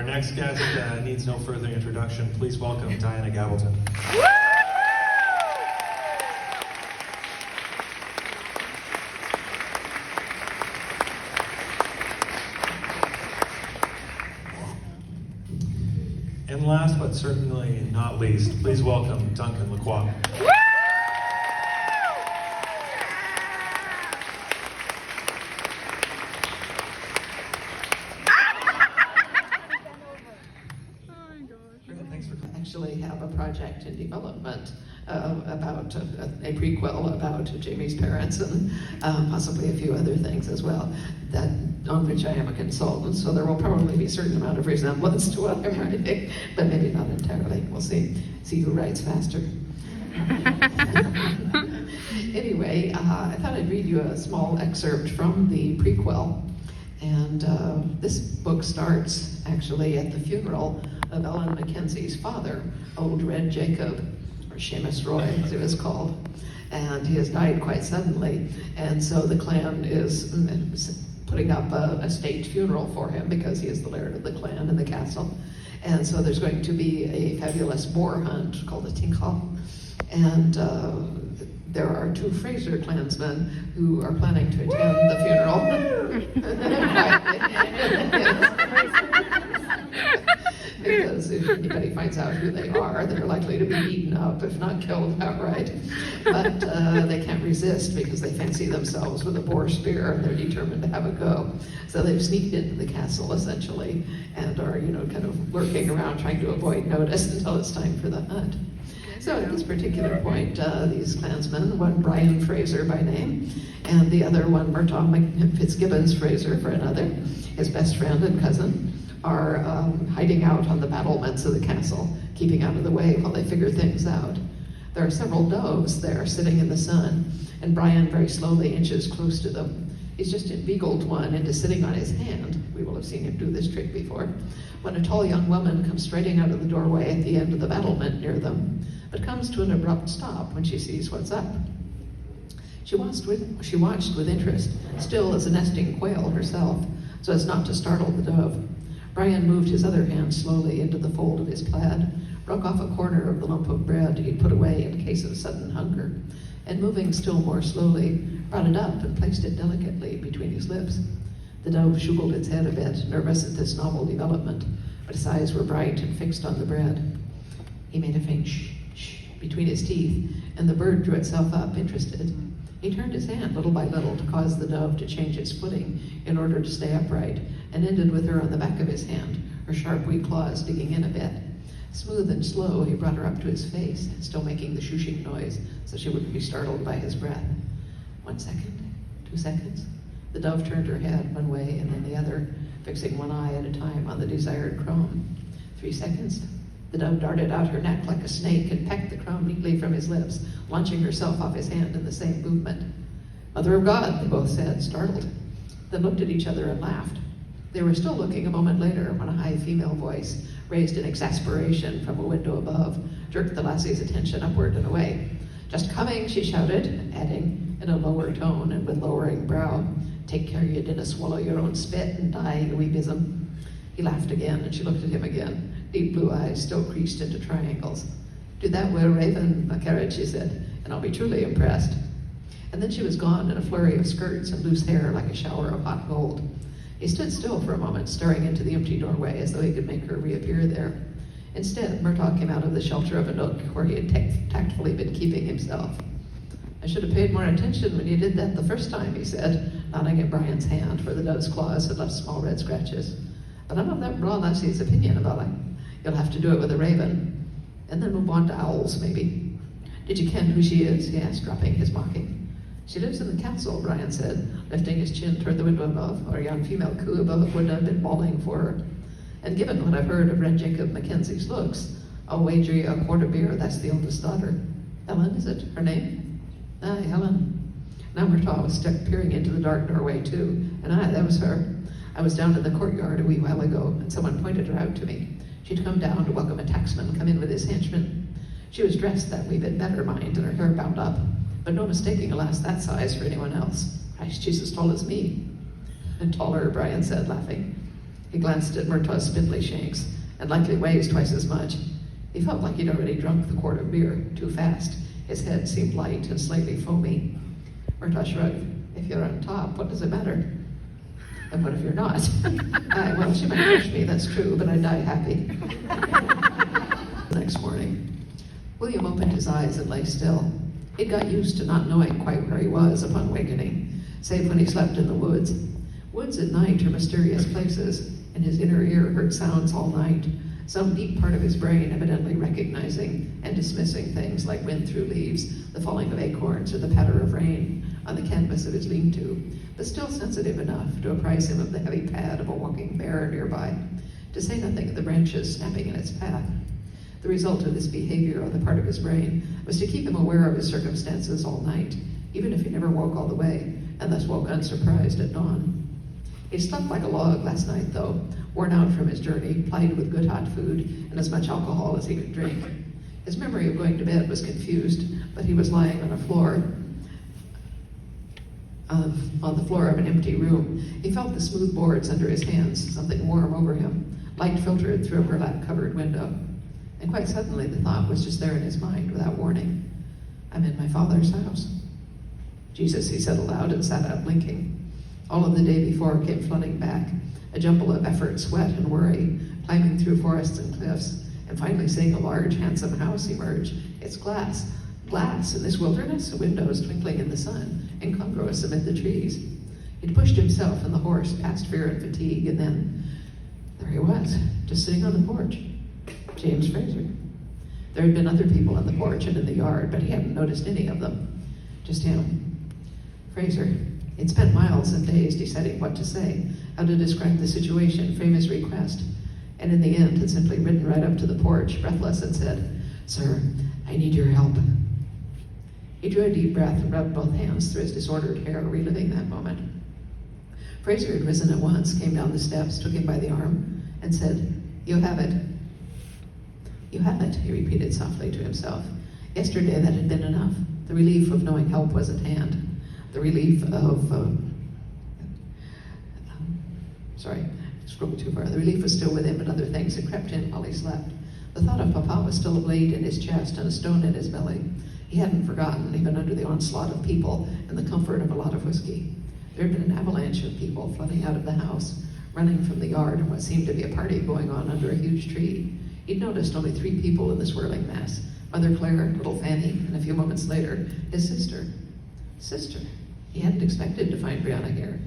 Our next guest needs no further introduction. Please welcome Diana Gabaldon. And last but certainly not least, please welcome Duncan Lacroix. Actually have a project in development about a prequel about Jamie's parents and possibly a few other things as well, that on which I am a consultant, so there will probably be a certain amount of resemblance to what I'm writing, but maybe not entirely. We'll see who writes faster. Anyway, I thought I'd read you a small excerpt from the prequel. And this book starts actually at the funeral of Ellen Mackenzie's father, Old Red Jacob, or Seamus Roy as he was called. And he has died quite suddenly. And so the clan is putting up a state funeral for him because he is the laird of the clan in the castle. And so there's going to be a fabulous boar hunt called the Tinkhall. And there are 2 Fraser clansmen who are planning to attend the funeral. Because if anybody finds out who they are, they're likely to be eaten up, if not killed outright. But they can't resist because they fancy themselves with a boar spear and they're determined to have a go. So they've sneaked into the castle essentially and are, kind of lurking around trying to avoid notice until it's time for the hunt. So at this particular point, these clansmen, one Brian Fraser by name, and the other one Murtaugh Fitzgibbons Fraser for another, his best friend and cousin, are hiding out on the battlements of the castle, keeping out of the way while they figure things out. There are several doves there sitting in the sun, and Brian very slowly inches close to them. He's just inveigled one into sitting on his hand. We will have seen him do this trick before. When a tall young woman comes striding out of the doorway at the end of the battlement near them, but comes to an abrupt stop when she sees what's up. She watched with interest, still as a nesting quail herself, so as not to startle the dove. Brian moved his other hand slowly into the fold of his plaid, broke off a corner of the lump of bread he'd put away in case of sudden hunger, and moving still more slowly, brought it up and placed it delicately between his lips. The dove shuggled its head a bit, nervous at this novel development, but his eyes were bright and fixed on the bread. He made a faint shh, shh between his teeth, and the bird drew itself up, interested. He turned his hand little by little to cause the dove to change its footing in order to stay upright, and ended with her on the back of his hand, her sharp wee claws digging in a bit. Smooth and slow, he brought her up to his face, still making the shushing noise so she wouldn't be startled by his breath. 1 second, 2 seconds. The dove turned her head one way and then the other, fixing one eye at a time on the desired crumb. 3 seconds. The dove darted out her neck like a snake and pecked the crumb neatly from his lips, launching herself off his hand in the same movement. Mother of God, they both said, startled. Then looked at each other and laughed. They were still looking a moment later when a high female voice, raised in exasperation from a window above, jerked the lassie's attention upward and away. Just coming, she shouted, adding, in a lower tone and with lowering brow, take care you dinna swallow your own spit and die, you wee bism. He laughed again, and she looked at him again, deep blue eyes still creased into triangles. Do that well, Raven, my carriage, she said, and I'll be truly impressed. And then she was gone in a flurry of skirts and loose hair like a shower of hot gold. He stood still for a moment, staring into the empty doorway as though he could make her reappear there. Instead, Murtaugh came out of the shelter of a nook where he had tactfully been keeping himself. I should have paid more attention when you did that the first time, he said, nodding at Brian's hand where the dove's claws had left small red scratches. But I'm of that raw lassie's opinion about it. You'll have to do it with a raven, and then move on to owls, maybe. Did you ken who she is? He asked, dropping his mocking. She lives in the castle, Brian said, lifting his chin toward the window above, or a young female coo above would have been bawling for her. And given what I've heard of Red Jacob Mackenzie's looks, I'll wager you a quart of beer that's the oldest daughter. Ellen, is it her name? Aye, Helen. Now Murtaugh was peering into the dark doorway too, and aye, that was her. I was down in the courtyard a wee while ago, and someone pointed her out to me. She'd come down to welcome a tacksman come in with his henchman. She was dressed that wee bit better, mind, and her hair bound up, but no mistaking a lass that size for anyone else. Christ, she's as tall as me. And taller, Brian said, laughing. He glanced at Murtaugh's spindly shanks, and likely weighs twice as much. He felt like he'd already drunk the quart of beer too fast. His head seemed light and slightly foamy. Murtaugh shrugged. If you're on top, what does it matter? And what if you're not? Well, she might crush me, that's true, but I'd die happy. The next morning, William opened his eyes and lay still. He'd got used to not knowing quite where he was upon awakening, save when he slept in the woods. Woods at night are mysterious places, and his inner ear heard sounds all night, some deep part of his brain evidently recognizing and dismissing things like wind through leaves, the falling of acorns, or the patter of rain on the canvas of his lean-to, but still sensitive enough to apprise him of the heavy pad of a walking bear nearby, to say nothing of the branches snapping in its path. The result of this behavior on the part of his brain was to keep him aware of his circumstances all night, even if he never woke all the way, and thus woke unsurprised at dawn. He slept like a log last night, though, worn out from his journey, plied with good hot food and as much alcohol as he could drink. His memory of going to bed was confused, but he was lying on the floor of an empty room. He felt the smooth boards under his hands, something warm over him. Light filtered through a burlap-covered window. And quite suddenly the thought was just there in his mind without warning. I'm in my Father's house. Jesus, he said aloud and sat up blinking. All of the day before came flooding back, a jumble of effort, sweat, and worry, climbing through forests and cliffs, and finally seeing a large, handsome house emerge. It's glass in this wilderness, windows twinkling in the sun, incongruous amid the trees. He'd pushed himself and the horse past fear and fatigue, and then there he was, just sitting on the porch. James Fraser. There had been other people on the porch and in the yard, but he hadn't noticed any of them. Just him. Fraser. He'd spent miles and days deciding what to say, how to describe the situation, frame his request, and in the end had simply ridden right up to the porch, breathless, and said, Sir, I need your help. He drew a deep breath and rubbed both hands through his disordered hair, reliving that moment. Fraser had risen at once, came down the steps, took him by the arm, and said, You have it. You have it, he repeated softly to himself. Yesterday that had been enough. The relief of knowing help was at hand. The relief of, scrolled too far. The relief was still with him, but other things had crept in while he slept. The thought of Papa was still a blade in his chest and a stone in his belly. He hadn't forgotten, even under the onslaught of people and the comfort of a lot of whiskey. There had been an avalanche of people flooding out of the house, running from the yard and what seemed to be a party going on under a huge tree. He'd noticed only 3 people in the swirling mass, Mother Claire, little Fanny, and a few moments later, his sister. Sister. He hadn't expected to find Brianna here.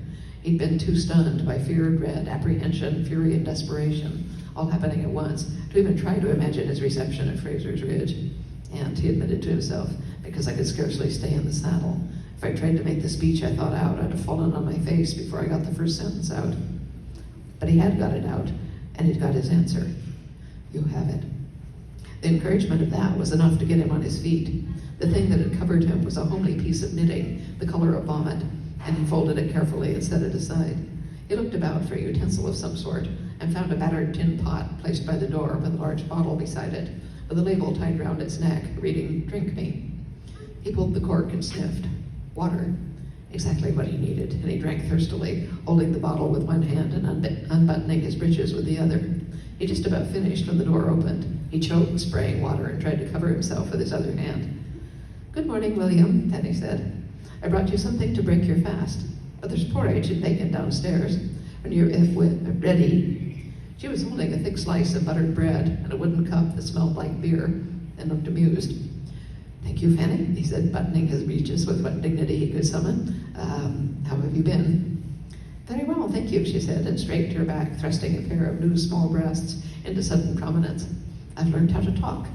He'd been too stunned by fear, dread, apprehension, fury, and desperation, all happening at once, to even try to imagine his reception at Fraser's Ridge. And he admitted to himself, because I could scarcely stay in the saddle. If I tried to make the speech I thought out, I'd have fallen on my face before I got the first sentence out. But he had got it out, and he'd got his answer. You have it. The encouragement of that was enough to get him on his feet. The thing that had covered him was a homely piece of knitting, the color of vomit, and he folded it carefully and set it aside. He looked about for a utensil of some sort and found a battered tin pot placed by the door with a large bottle beside it, with a label tied round its neck, reading, Drink me. He pulled the cork and sniffed. Water. Exactly what he needed, and he drank thirstily, holding the bottle with one hand and unbuttoning his breeches with the other. He just about finished when the door opened. He choked, spraying water, and tried to cover himself with his other hand. Good morning, William, Penny said. I brought you something to break your fast, but there's porridge and bacon downstairs. When you're ready. She was holding a thick slice of buttered bread and a wooden cup that smelled like beer and looked amused. Thank you, Fanny, he said, buttoning his breeches with what dignity he could summon. How have you been? Very well, thank you, she said, and straightened her back, thrusting a pair of new small breasts into sudden prominence. I've learned how to talk.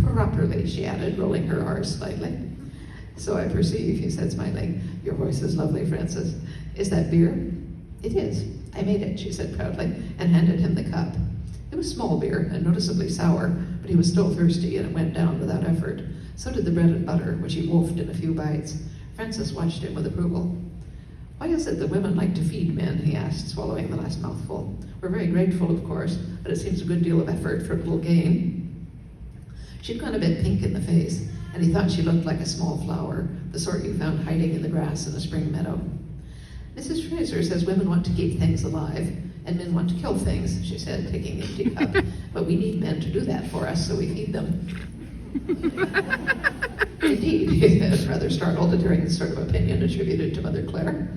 Properly, she added, rolling her R's slightly. So I perceive, he said, smiling. Your voice is lovely, Francis. Is that beer? It is. I made it, she said proudly, and handed him the cup. It was small beer and noticeably sour, but he was still thirsty, and it went down without effort. So did the bread and butter, which he wolfed in a few bites. Francis watched him with approval. Why is it that women like to feed men, he asked, swallowing the last mouthful. We're very grateful, of course, but it seems a good deal of effort for a little gain. She'd gone a bit pink in the face, and he thought she looked like a small flower, the sort you found hiding in the grass in a spring meadow. Mrs. Fraser says women want to keep things alive, and men want to kill things, she said, taking a teacup. But we need men to do that for us, so we feed them. Indeed, he said, rather startled at hearing this sort of opinion attributed to Mother Clare.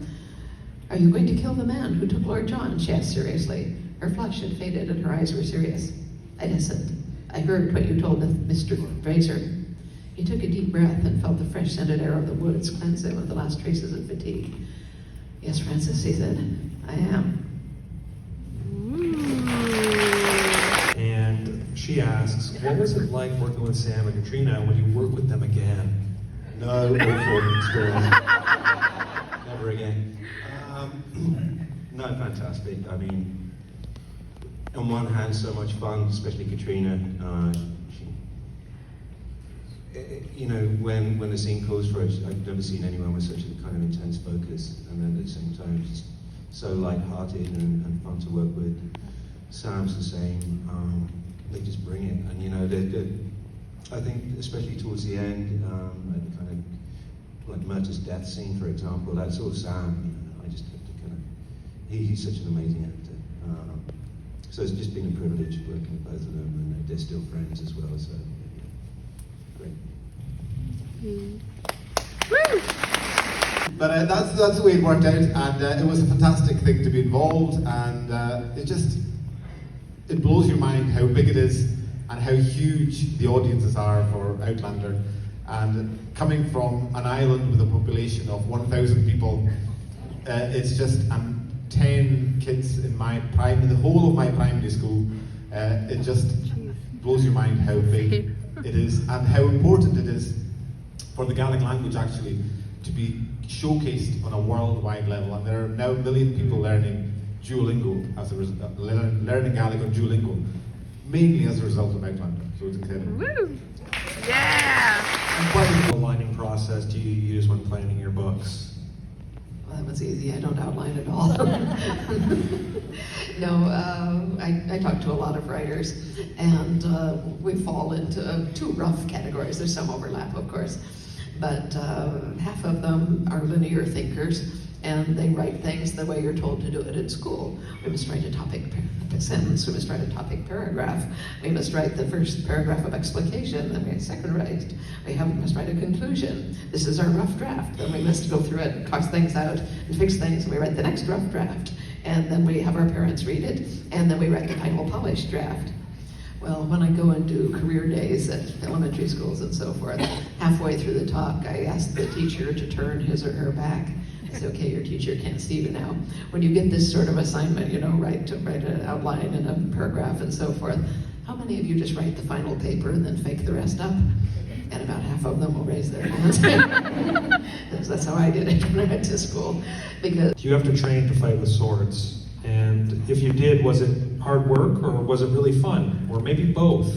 Are you going to kill the man who took Lord John? She asked seriously. Her flush had faded and her eyes were serious. I listened. I heard what you told Mr. Fraser. He took a deep breath and felt the fresh scented air of the woods cleanse him of the last traces of fatigue. Yes, Francis, he said, I am. And she asks, what was it like working with Sam and Katrina? Will you work with them again? No, awful experience. Never again. No, fantastic. I mean, on one hand, so much fun, especially Katrina. You know, when the scene calls for it, I've never seen anyone with such a kind of intense focus, and then at the same time, just so light-hearted and fun to work with. Sam's the same. They just bring it, and you know, I think especially towards the end, at the kind of like Murtagh's death scene, for example, that's all Sam. You know, I just have to kind of. He's such an amazing actor. So it's just been a privilege working with both of them, and they're still friends as well. So yeah, great. But that's the way it worked out, and it was a fantastic thing to be involved, and it blows your mind how big it is and how huge the audiences are for Outlander. And coming from an island with a population of 1,000 people, it's just 10 kids in the whole of my primary school. It just blows your mind how big it is and how important it is for the Gaelic language actually to be showcased on a worldwide level. And there are now a million people learning Duolingo as a result, learning Gaelic on Duolingo, mainly as a result of Outlander. So it's incredible. Woo! Yeah! And what is the outlining process do you use when planning your books? Well, that was easy. I don't outline at all. No, I talk to a lot of writers, and we fall into two rough categories. There's some overlap, of course, but half of them are linear thinkers, and they write things the way you're told to do it in school. We must write a topic sentence, we must write a topic paragraph, we must write the first paragraph of explication, then we second-write, we must write a conclusion. This is our rough draft, then we must go through it, cross things out, and fix things, and we write the next rough draft, and then we have our parents read it, and then we write the final polished draft. Well, when I go and do career days at elementary schools and so forth, halfway through the talk, I ask the teacher to turn his or her back. I say, okay, your teacher can't see you now. When you get this sort of assignment, you know, write an outline and a paragraph and so forth, how many of you just write the final paper and then fake the rest up? And about half of them will raise their hands. That's how I did it when I went to school. Because You have to train to fight with swords. And if you did, was it hard work or was it really fun? Or maybe both?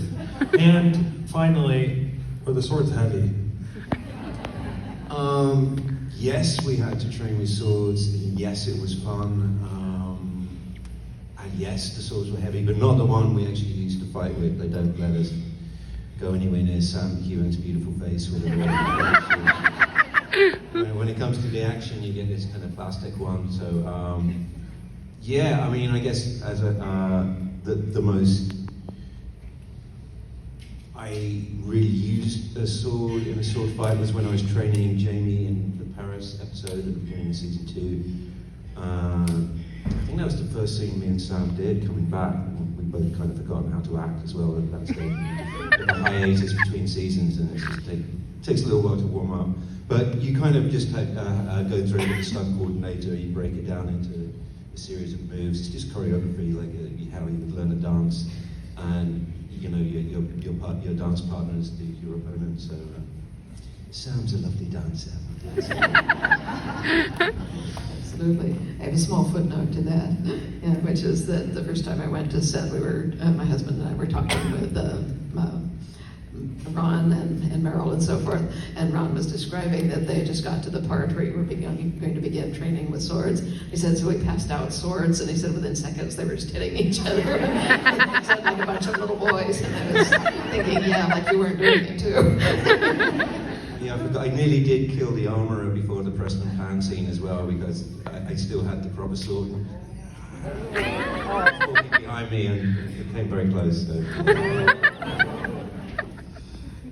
And finally, were the swords heavy? Yes, we had to train with swords, and yes, it was fun, and yes, the swords were heavy, but not the one we actually used to fight with. They don't let us go anywhere near Sam Hewan's beautiful face with a when it comes to the action, you get this kind of plastic one, so yeah, I mean, I guess as the most I really used a sword in a sword fight was when I was training Jamie in the Paris episode at the beginning of season 2. I think that was the first thing me and Sam did coming back. We both kind of forgotten how to act as well at that stage. The hiatus between seasons, and it takes a little while to warm up. But you kind of just go through it with the stunt coordinator, you break it down into a series of moves. It's just choreography, like how you would learn a dance. And you know, your dance partner is your opponent, so Sam's a lovely dancer. absolutely. I have a small footnote to that, yeah, which is that the first time I went to set, my husband and I were talking with Ron and Meryl and so forth, and Ron was describing that they just got to the part where you were going to begin training with swords. He said, so we passed out swords, and he said within seconds they were just hitting each other. He said like a bunch of little boys, and I was thinking, yeah, like you weren't doing it too. Yeah, I nearly did kill the armourer before the Preston Pan scene as well, because I still had the proper sword. walking behind me and it came very close. So.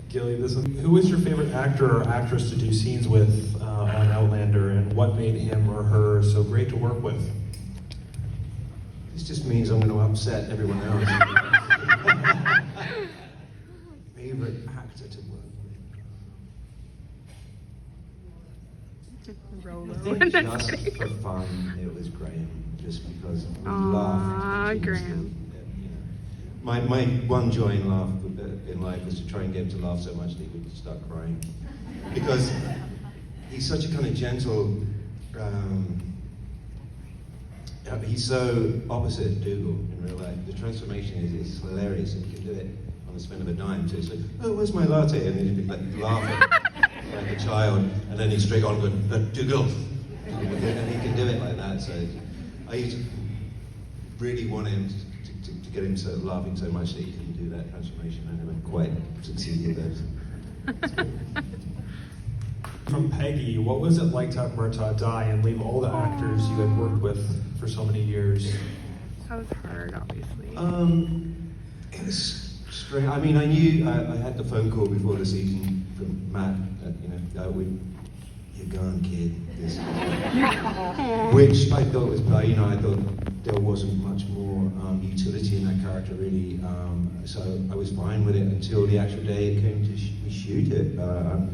Gilly, who is your favorite actor or actress to do scenes with on Outlander, and what made him or her so great to work with? This just means I'm going to upset everyone else. Favorite actor to work with? Just for fun, it was Graham. Just because we laughed. Graham. My one joy in life was to try and get him to laugh so much that he would start crying. Because he's such a kind of gentle, he's so opposite Dougal in real life. The transformation is hilarious, and he can do it on the spin of a dime too. It's like, oh, where's my latte? And then he'd be like laughing like a child, and then he'd straight on go, Dougal. And he can do it like that. So I used to really want him to get him laughing so much that he couldn't do that transformation. I never quite succeeded with those. From Peggy, what was it like to have Murtaugh die and leave all the actors you had worked with for so many years? That was hard, obviously. It was strange. I mean, I knew I had the phone call before the season from Matt. You're gone, kid. Which I thought was, I thought there wasn't much more utility in that character really. So I was fine with it until the actual day it came to shoot it. I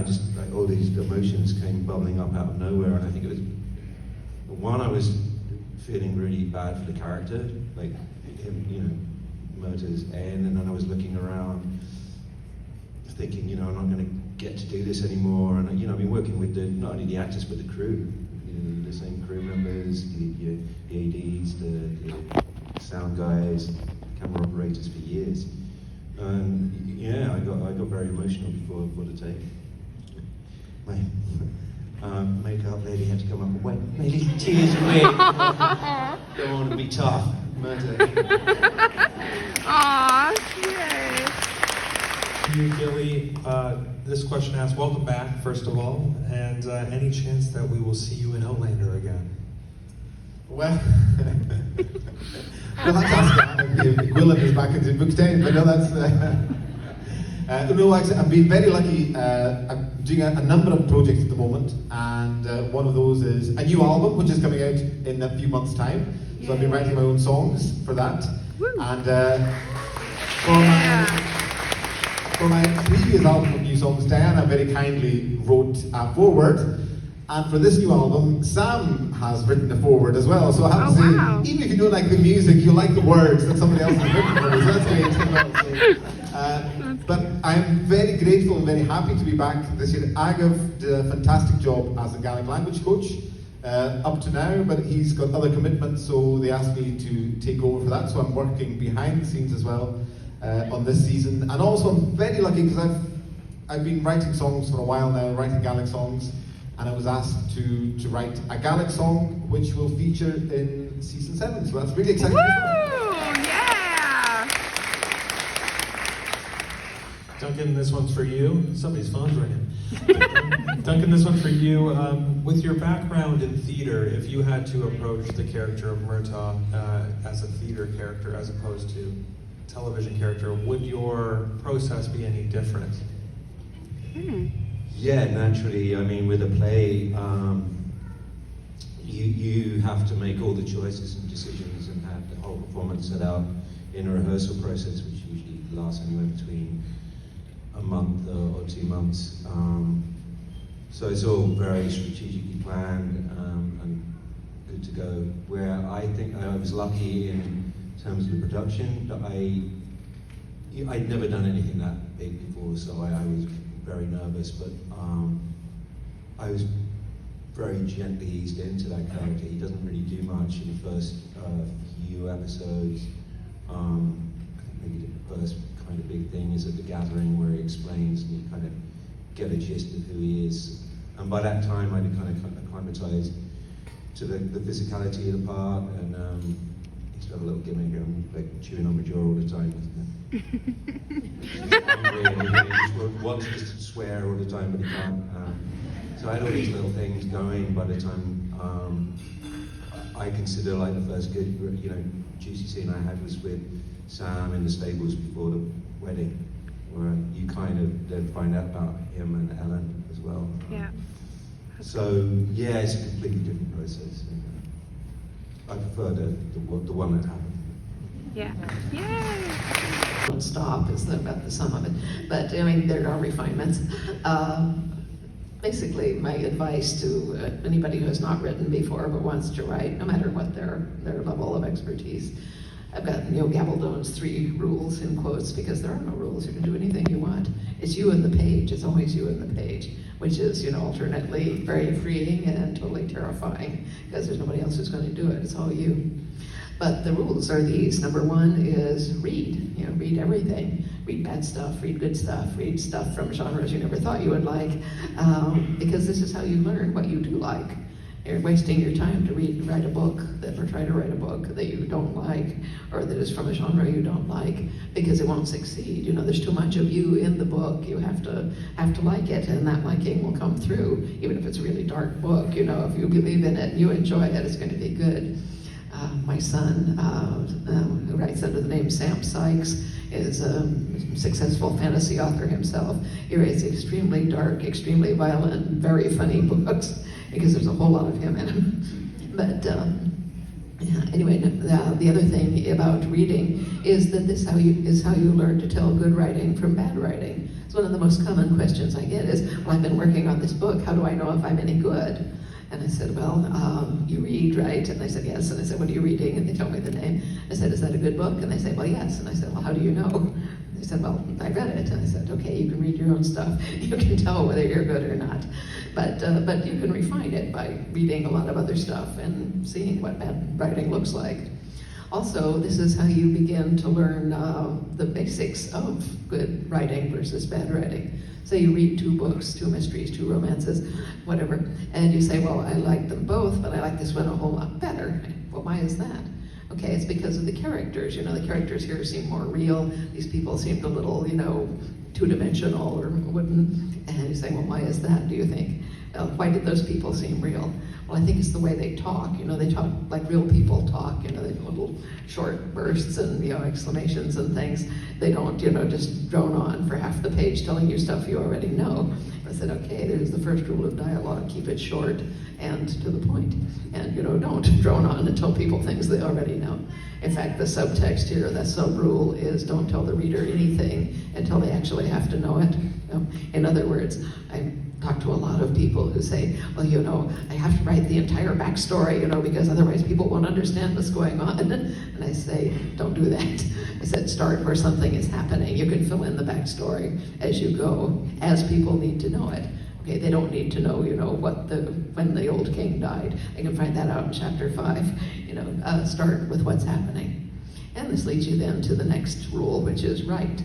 just all these emotions came bubbling up out of nowhere, and I think it was one, I was feeling really bad for the character, like him, Murtaugh's end, and then I was looking around, thinking, I'm not going to get to do this anymore, and I've been working with not only the actors but the crew, the same crew members, the ADs, the sound guys, camera operators for years. I got very emotional before the take. My makeup lady had to come up and wipe my little tears away. Don't want to be tough. Aww, yay. You, Gilly, this question asks, welcome back, first of all, and any chance that we will see you in Outlander again? Well, that's asking if Gwilym is back into book 10, but no, that's... actually, I've been very lucky. I'm doing a number of projects at the moment, and one of those is a new album, which is coming out in a few months' time. So I've been writing my own songs for that. Woo. And for my previous album of new songs, Diana very kindly wrote a foreword. And for this new album, Sam has written a foreword as well. So I have to say, wow. even if you don't like the music, you like the words that somebody else has written for you. So that's great. But I'm very grateful and very happy to be back this year. Agav did a fantastic job as a Gaelic language coach up to now, but he's got other commitments, so they asked me to take over for that. So I'm working behind the scenes as well on this season. And also I'm very lucky because I've been writing songs for a while now, writing Gaelic songs. And I was asked to write a Gaelic song which will feature in season 7, so that's really exciting. Woo! Yeah! Duncan, this one's for you. Somebody's phone's ringing. Duncan, this one's for you. With your background in theater, if you had to approach the character of Murtaugh as a theater character as opposed to television character, would your process be any different? Yeah, naturally. I mean, with a play, you have to make all the choices and decisions and have the whole performance set out in a rehearsal process, which usually lasts anywhere between a month or 2 months. So it's all very strategically planned and good to go. Where I think I was lucky in terms of the production that I'd never done anything that big before, so I was very nervous, but I was very gently eased into that character. He doesn't really do much in the first few episodes. I think maybe the first kind of big thing is at the gathering where he explains and you kind of get a gist of who he is. And by that time I'd been kind of acclimatized to the physicality of the part, and he's got a little gimmick, like chewing on my jaw all the time. He wants to swear all the time, but he can't. So I had all these little things going by the time I consider like the first good, you know, juicy scene I had was with Sam in the stables before the wedding, where you kind of then find out about him and Ellen as well. Yeah. So yeah, it's a completely different process. I prefer the one that happened. Yeah. Yay! Don't stop is about the sum of it. But I mean, there are refinements. Basically, my advice to anybody who has not written before but wants to write, no matter what their level of expertise, I've got Gabaldon's 3 rules in quotes, because there are no rules. You can do anything you want. It's you and the page. It's always you and the page, which is, alternately very freeing and totally terrifying, because there's nobody else who's going to do it. It's all you. But the rules are these. Number 1 is read. Read everything. Read bad stuff, read good stuff, read stuff from genres you never thought you would like, because this is how you learn what you do like. You're wasting your time to write a book or try to write a book that you don't like, or that is from a genre you don't like, because it won't succeed. There's too much of you in the book. You have to like it, and that liking will come through, even if it's a really dark book. If you believe in it and you enjoy it, it's going to be good. My son, who writes under the name Sam Sykes, is a successful fantasy author himself. He writes extremely dark, extremely violent, very funny books, because there's a whole lot of him in them. But anyway, the other thing about reading is that this is how you learn to tell good writing from bad writing. It's one of the most common questions I get is, well, I've been working on this book, how do I know if I'm any good? And I said, well, you read, right? And they said, yes. And I said, what are you reading? And they told me the name. I said, is that a good book? And they said, well, yes. And I said, well, how do you know? They said, well, I read it. And I said, okay, you can read your own stuff. You can tell whether you're good or not. But you can refine it by reading a lot of other stuff and seeing what bad writing looks like. Also, this is how you begin to learn the basics of good writing versus bad writing. Say you read 2 books, 2 mysteries, 2 romances, whatever, and you say, well, I like them both, but I like this one a whole lot better. Well, why is that? Okay, it's because of the characters. The characters here seem more real. These people seemed a little, two-dimensional or wooden. And you say, well, why is that, do you think? Why did those people seem real? Well, I think it's the way they talk. They talk like real people talk. They have little short bursts and, exclamations and things. They don't, just drone on for half the page telling you stuff you already know. I said, okay, there's the first rule of dialogue. Keep it short and to the point. And, don't drone on and tell people things they already know. In fact, the subtext here, that sub-rule is don't tell the reader anything until they actually have to know it. In other words, I talk to a lot of people who say, well, I have to write the entire backstory, because otherwise people won't understand what's going on. And I say, don't do that. I said, start where something is happening. You can fill in the backstory as you go, as people need to know it. Okay, they don't need to know, when the old king died. They can find that out in chapter 5. Start with what's happening. And this leads you then to the next rule, which is write.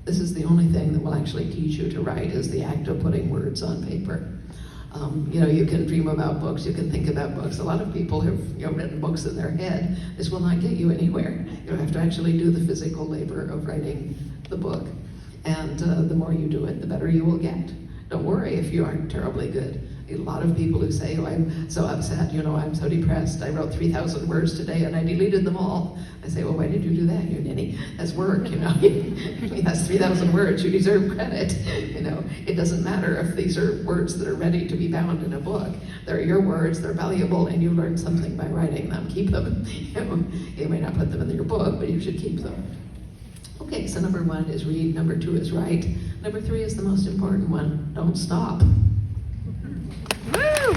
This is the only thing that will actually teach you to write, is the act of putting words on paper. You can dream about books, you can think about books. A lot of people have written books in their head. This will not get you anywhere. You have to actually do the physical labor of writing the book. And the more you do it, the better you will get. Don't worry if you aren't terribly good. A lot of people who say, oh, I'm so upset, I'm so depressed, I wrote 3,000 words today and I deleted them all. I say, well, why did you do that, you ninny? That's work, that's 3,000 words, you deserve credit. It doesn't matter if these are words that are ready to be bound in a book. They're your words, they're valuable, and you learn something by writing them. Keep them. You may not put them in your book, but you should keep them. Okay, so number 1 is read, number 2 is write, number 3 is the most important one, don't stop. Woo!